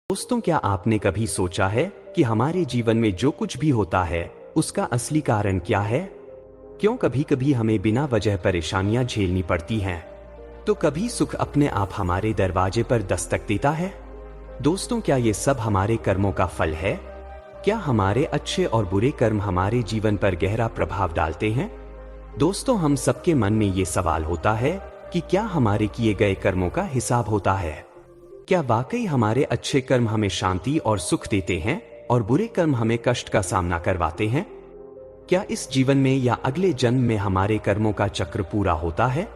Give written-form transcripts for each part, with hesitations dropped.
दोस्तों, क्या आपने कभी सोचा है कि हमारे जीवन में जो कुछ भी होता है उसका असली कारण क्या है? क्यों कभी कभी हमें बिना वजह परेशानियां झेलनी पड़ती हैं, तो कभी सुख अपने आप हमारे दरवाजे पर दस्तक देता है। दोस्तों, क्या ये सब हमारे कर्मों का फल है? क्या हमारे अच्छे और बुरे कर्म हमारे जीवन पर गहरा प्रभाव डालते हैं? दोस्तों, हम सबके मन में ये सवाल होता है कि क्या हमारे किए गए कर्मों का हिसाब होता है? क्या वाकई हमारे अच्छे कर्म हमें शांति और सुख देते हैं और बुरे कर्म हमें कष्ट का सामना करवाते हैं? क्या इस जीवन में या अगले जन्म में हमारे कर्मों का चक्र पूरा होता है?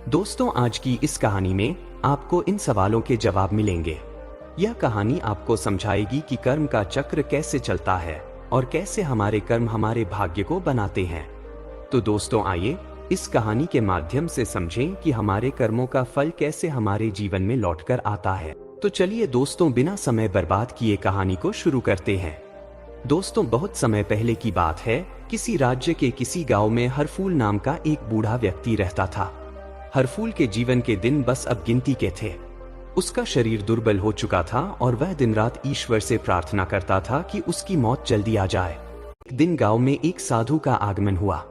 दोस्तों, आज की इस कहानी में आपको इन सवालों के जवाब मिलेंगे। यह कहानी आपको समझाएगी कि कर्म का चक्र कैसे चलता है और कैसे हमारे कर्म हमारे भाग्य को बनाते हैं। तो दोस्तों, आइए इस कहानी के माध्यम से समझें कि हमारे कर्मों का फल कैसे हमारे जीवन में लौटकर आता है। तो चलिए दोस्तों, बिना समय बर्बाद किए कहानी को शुरू करते हैं। दोस्तों, बहुत समय पहले की बात है। किसी राज्य के किसी गांव में हरफूल नाम का एक बूढ़ा व्यक्ति रहता था। हरफूल के जीवन के दिन बस अब गिनती के थे। उसका शरीर दुर्बल हो चुका था और वह दिन रात ईश्वर से प्रार्थना करता था कि उसकी मौत जल्दी आ जाए। एक दिन गांव में एक साधु का आगमन हुआ।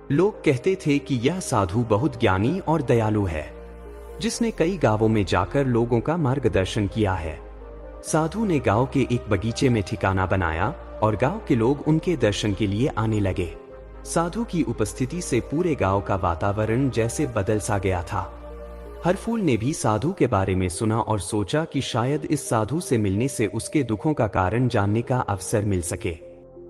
लोग कहते थे कि यह साधु बहुत ज्ञानी और दयालु है, जिसने कई गांवों में जाकर लोगों का मार्गदर्शन किया है। साधु ने गांव के एक बगीचे में ठिकाना बनाया और गांव के लोग उनके दर्शन के लिए आने लगे। साधु की उपस्थिति से पूरे गांव का वातावरण जैसे बदल सा गया था। हरफूल ने भी साधु के बारे में सुना और सोचा कि शायद इस साधु से मिलने से उसके दुखों का कारण जानने का अवसर मिल सके।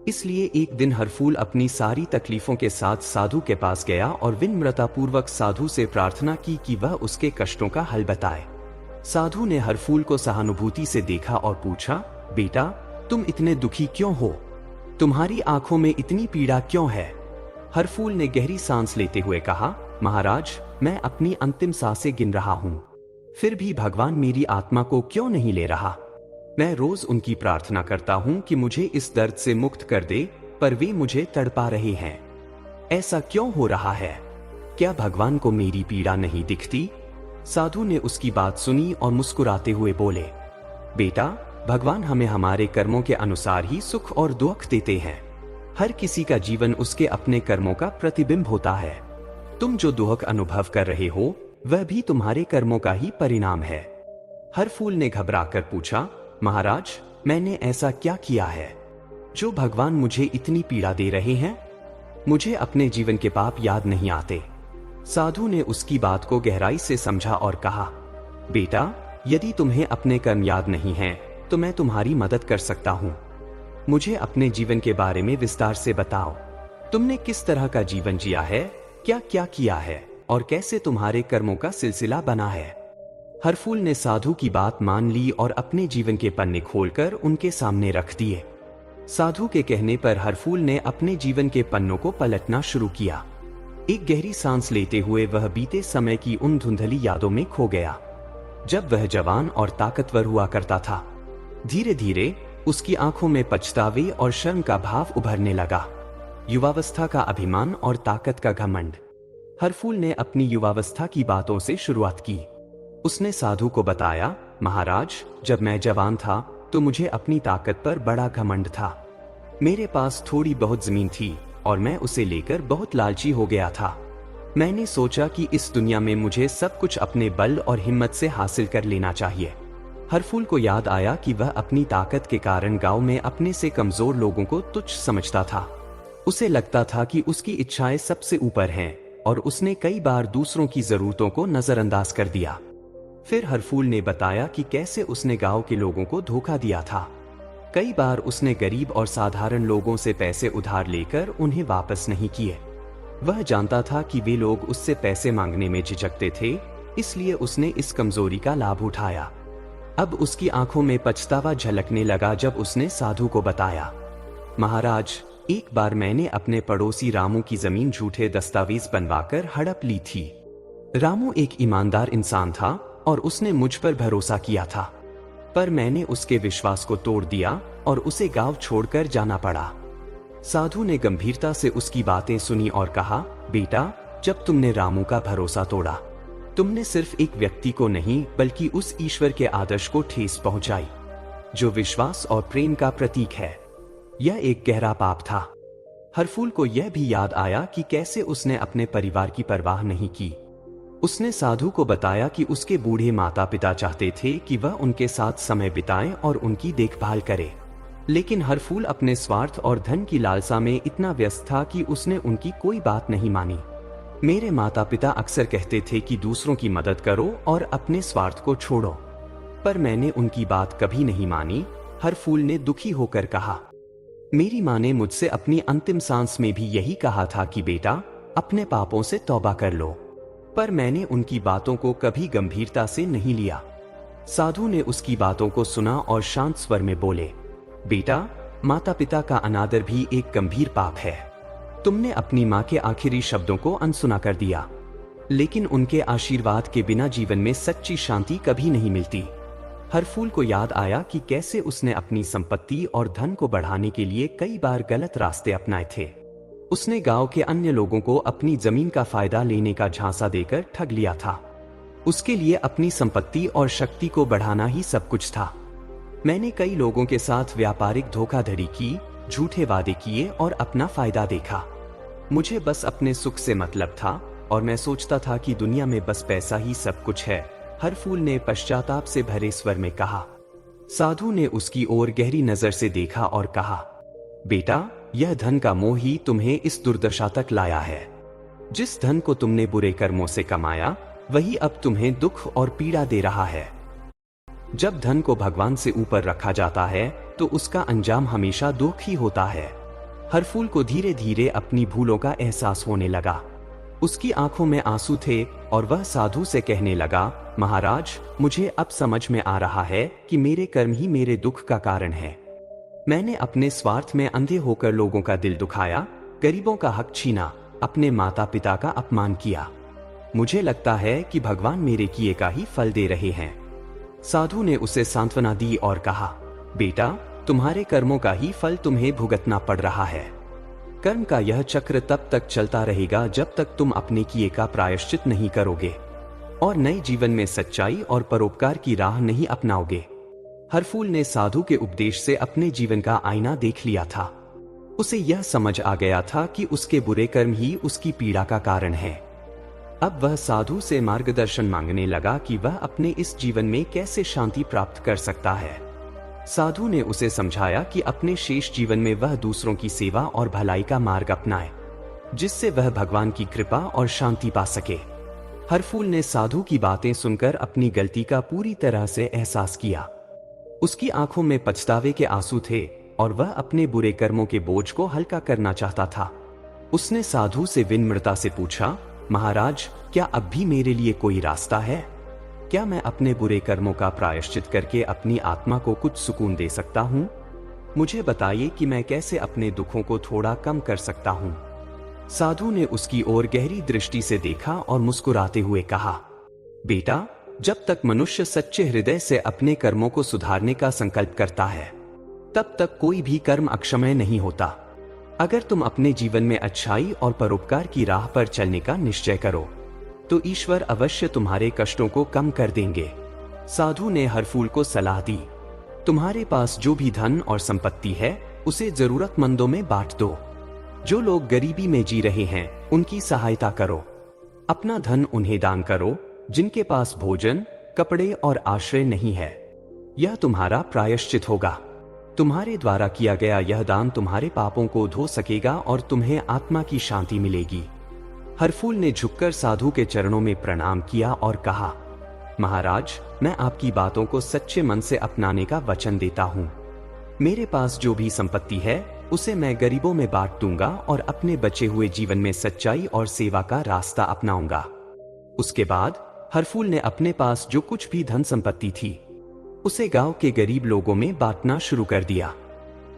इसलिए एक दिन हरफूल अपनी सारी तकलीफों के साथ साधु के पास गया और विनम्रतापूर्वक साधु से प्रार्थना की कि वह उसके कष्टों का हल बताए। साधु ने हरफूल को सहानुभूति से देखा और पूछा, बेटा, तुम इतने दुखी क्यों हो? तुम्हारी आंखों में इतनी पीड़ा क्यों है? हरफूल ने गहरी सांस लेते हुए कहा, महाराज, मैं अपनी अंतिम सांसें गिन रहा हूँ, फिर भी भगवान मेरी आत्मा को क्यों नहीं ले रहा? मैं रोज उनकी प्रार्थना करता हूँ कि मुझे इस दर्द से मुक्त कर दे, पर वे मुझे तड़पा रहे हैं। ऐसा क्यों हो रहा है? क्या भगवान को मेरी पीड़ा नहीं दिखती? साधु ने उसकी बात सुनी और मुस्कुराते हुए बोले, बेटा, भगवान हमें हमारे कर्मों के अनुसार ही सुख और दुख देते हैं। हर किसी का जीवन उसके अपने कर्मों का प्रतिबिंब होता है। तुम जो दुख अनुभव कर रहे हो, वह भी तुम्हारे कर्मों का ही परिणाम है। हरफूल ने घबराकर पूछा, महाराज, मैंने ऐसा क्या किया है जो भगवान मुझे इतनी पीड़ा दे रहे हैं? मुझे अपने जीवन के पाप याद नहीं आते। साधु ने उसकी बात को गहराई से समझा और कहा, बेटा, यदि तुम्हें अपने कर्म याद नहीं हैं, तो मैं तुम्हारी मदद कर सकता हूँ। मुझे अपने जीवन के बारे में विस्तार से बताओ। तुमने किस तरह का जीवन जिया है, क्या क्या किया है और कैसे तुम्हारे कर्मों का सिलसिला बना है? हरफूल ने साधु की बात मान ली और अपने जीवन के पन्ने खोलकर उनके सामने रख दिए। साधु के कहने पर हरफूल ने अपने जीवन के पन्नों को पलटना शुरू किया। एक गहरी सांस लेते हुए वह बीते समय की उन धुंधली यादों में खो गया, जब वह जवान और ताकतवर हुआ करता था। धीरे धीरे उसकी आंखों में पछतावे और शर्म का भाव उभरने लगा। युवावस्था का अभिमान और ताकत का घमंड। हरफूल ने अपनी युवावस्था की बातों से शुरुआत की। उसने साधु को बताया, महाराज, जब मैं जवान था तो मुझे अपनी ताकत पर बड़ा घमंड था। मेरे पास थोड़ी बहुत जमीन थी और मैं उसे लेकर बहुत लालची हो गया था। मैंने सोचा कि इस दुनिया में मुझे सब कुछ अपने बल और हिम्मत से हासिल कर लेना चाहिए। हरफूल को याद आया कि वह अपनी ताकत के कारण गांव में अपने से कमजोर लोगों को तुच्छ समझता था। उसे लगता था कि उसकी इच्छाएं सबसे ऊपर हैं और उसने कई बार दूसरों की जरूरतों को नजरअंदाज कर दिया। फिर हरफूल ने बताया कि कैसे उसने गांव के लोगों को धोखा दिया था। कई बार उसने गरीब और साधारण लोगों से पैसे उधार लेकर उन्हें वापस नहीं किए। वह जानता था कि वे लोग उससे पैसे मांगने में झिझकते थे, इसलिए उसने इस कमजोरी का लाभ उठाया। अब उसकी आंखों में पछतावा झलकने लगा जब उसने साधु को बताया, महाराज, एक बार मैंने अपने पड़ोसी रामू की जमीन झूठे दस्तावेज बनवाकर हड़प ली थी। रामू एक ईमानदार इंसान था और उसने मुझ पर भरोसा किया था, पर मैंने उसके विश्वास को तोड़ दिया और उसे गांव छोड़कर जाना पड़ा। साधु ने गंभीरता से उसकी बातें सुनी और कहा, बेटा, जब तुमने रामू का भरोसा तोड़ा, तुमने सिर्फ एक व्यक्ति को नहीं बल्कि उस ईश्वर के आदर्श को ठेस पहुंचाई। जो विश्वास और प्रेम का प्रतीक है। यह एक गहरा पाप था। हरफूल को यह भी याद आया कि कैसे उसने अपने परिवार की परवाह नहीं की। उसने साधु को बताया कि उसके बूढ़े माता पिता चाहते थे कि वह उनके साथ समय बिताए और उनकी देखभाल करे, लेकिन हरफूल अपने स्वार्थ और धन की लालसा में इतना व्यस्त था कि उसने उनकी कोई बात नहीं मानी। मेरे माता पिता अक्सर कहते थे कि दूसरों की मदद करो और अपने स्वार्थ को छोड़ो, पर मैंने उनकी बात कभी नहीं मानी, हरफूल ने दुखी होकर कहा। मेरी माँ ने मुझसे अपनी अंतिम सांस में भी यही कहा था कि बेटा, अपने पापों से तौबा कर लो, पर मैंने उनकी बातों को कभी गंभीरता से नहीं लिया। साधु ने उसकी बातों को सुना और शांत स्वर में बोले, बेटा, माता पिता का अनादर भी एक गंभीर पाप है। तुमने अपनी माँ के आखिरी शब्दों को अनसुना कर दिया, लेकिन उनके आशीर्वाद के बिना जीवन में सच्ची शांति कभी नहीं मिलती। हरफूल को याद आया कि कैसे उसने अपनी संपत्ति और धन को बढ़ाने के लिए कई बार गलत रास्ते अपनाए थे। उसने गांव के अन्य लोगों को अपनी जमीन का फायदा लेने का झांसा देकर ठग लिया था। उसके लिए अपनी संपत्ति और शक्ति को बढ़ाना ही सब कुछ था। मैंने कई लोगों के साथ व्यापारिक धोखाधड़ी की, झूठे वादे किए और अपना फायदा देखा। मुझे बस अपने सुख से मतलब था और मैं सोचता था कि दुनिया में बस पैसा ही सब कुछ है, हरफूल ने पश्चाताप से भरे स्वर में कहा। साधु ने उसकी ओर गहरी नजर से देखा और कहा, बेटा, यह धन का मोह ही तुम्हें इस दुर्दशा तक लाया है। जिस धन को तुमने बुरे कर्मों से कमाया, वही अब तुम्हें दुख और पीड़ा दे रहा है। जब धन को भगवान से ऊपर रखा जाता है तो उसका अंजाम हमेशा दुख ही होता है। हरफूल को धीरे धीरे अपनी भूलों का एहसास होने लगा। उसकी आंखों में आंसू थे और वह साधु से कहने लगा, महाराज, मुझे अब समझ में आ रहा है कि मेरे कर्म ही मेरे दुख का कारण है। मैंने अपने स्वार्थ में अंधे होकर लोगों का दिल दुखाया, गरीबों का हक छीना, अपने माता पिता का अपमान किया। मुझे लगता है कि भगवान मेरे किए का ही फल दे रहे हैं। साधु ने उसे सांत्वना दी और कहा, बेटा, तुम्हारे कर्मों का ही फल तुम्हें भुगतना पड़ रहा है। कर्म का यह चक्र तब तक चलता रहेगा जब तक तुम अपने किए का प्रायश्चित नहीं करोगे और नए जीवन में सच्चाई और परोपकार की राह नहीं अपनाओगे। हरफूल ने साधु के उपदेश से अपने जीवन का आईना देख लिया था। उसे यह समझ आ गया था कि उसके बुरे कर्म ही उसकी पीड़ा का कारण है। अब वह साधु से मार्गदर्शन मांगने लगा कि वह अपने इस जीवन में कैसे शांति प्राप्त कर सकता है। साधु ने उसे समझाया कि अपने शेष जीवन में वह दूसरों की सेवा और भलाई का मार्ग अपनाए, जिससे वह भगवान की कृपा और शांति पा सके। हरफूल ने साधु की बातें सुनकर अपनी गलती का पूरी तरह से एहसास किया। उसकी आंखों में पछतावे के आंसू थे और वह अपने बुरे कर्मों के बोझ को हल्का करना चाहता था। उसने साधु से विनम्रता से पूछा, महाराज, क्या अब भी मेरे लिए कोई रास्ता है? क्या मैं अपने बुरे कर्मों का प्रायश्चित करके अपनी आत्मा को कुछ सुकून दे सकता हूँ? मुझे बताइए कि मैं कैसे अपने दुखों को थोड़ा कम कर सकता हूँ। साधु ने उसकी ओर गहरी दृष्टि से देखा और मुस्कुराते हुए कहा, बेटा, जब तक मनुष्य सच्चे हृदय से अपने कर्मों को सुधारने का संकल्प करता है, तब तक कोई भी कर्म अक्षम्य नहीं होता। अगर तुम अपने जीवन में अच्छाई और परोपकार की राह पर चलने का निश्चय करो, तो ईश्वर अवश्य तुम्हारे कष्टों को कम कर देंगे। साधु ने हरफूल को सलाह दी, तुम्हारे पास जो भी धन और संपत्ति है, उसे जरूरतमंदों में बांट दो। जो लोग गरीबी में जी रहे हैं, उनकी सहायता करो। अपना धन उन्हें दान करो जिनके पास भोजन, कपड़े और आश्रय नहीं है। यह तुम्हारा प्रायश्चित होगा। तुम्हारे द्वारा किया गया यह दान तुम्हारे पापों को धो सकेगा और तुम्हें आत्मा की शांति मिलेगी। हरफूल ने झुककर साधु के चरणों में प्रणाम किया और कहा, महाराज, मैं आपकी बातों को सच्चे मन से अपनाने का वचन देता हूँ। मेरे पास जो भी संपत्ति है, उसे मैं गरीबों में बांट दूंगा और अपने बचे हुए जीवन में सच्चाई और सेवा का रास्ता अपनाऊंगा। उसके बाद हरफूल ने अपने पास जो कुछ भी धन संपत्ति थी, उसे गांव के गरीब लोगों में बांटना शुरू कर दिया।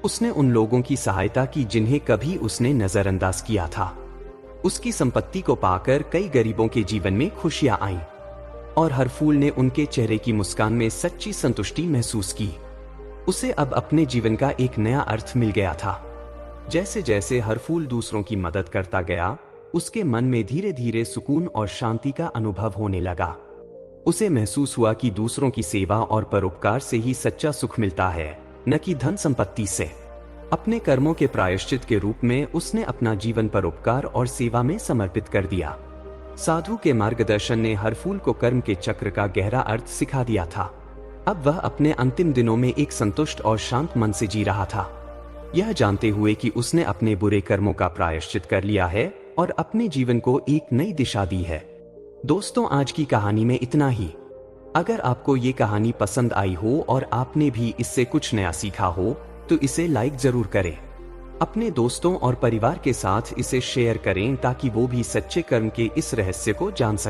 उसने उन लोगों की सहायता की जिन्हें कभी उसने नजरअंदाज किया था। उसकी संपत्ति को पाकर कई गरीबों के जीवन में खुशियां आईं और हरफूल ने उनके चेहरे की मुस्कान में सच्ची संतुष्टि महसूस की। उसे अब अपने जीवन का एक नया अर्थ मिल गया था। जैसे जैसे हरफूल दूसरों की मदद करता गया, उसके मन में धीरे धीरे सुकून और शांति का अनुभव होने लगा। उसे महसूस हुआ कि दूसरों की सेवा और परोपकार से ही सच्चा सुख मिलता है, न कि धन संपत्ति से। अपने कर्मों के प्रायश्चित के रूप में उसने अपना जीवन परोपकार और सेवा में समर्पित कर दिया। साधु के मार्गदर्शन ने हर फूल को कर्म के चक्र का गहरा अर्थ सिखा दिया था। अब वह अपने अंतिम दिनों में एक संतुष्ट और शांत मन से जी रहा था, यह जानते हुए कि उसने अपने बुरे कर्मों का प्रायश्चित कर लिया है और अपने जीवन को एक नई दिशा दी है। दोस्तों, आज की कहानी में इतना ही। अगर आपको ये कहानी पसंद आई हो और आपने भी इससे कुछ नया सीखा हो तो इसे लाइक जरूर करें। अपने दोस्तों और परिवार के साथ इसे शेयर करें ताकि वो भी सच्चे कर्म के इस रहस्य को जान सकें।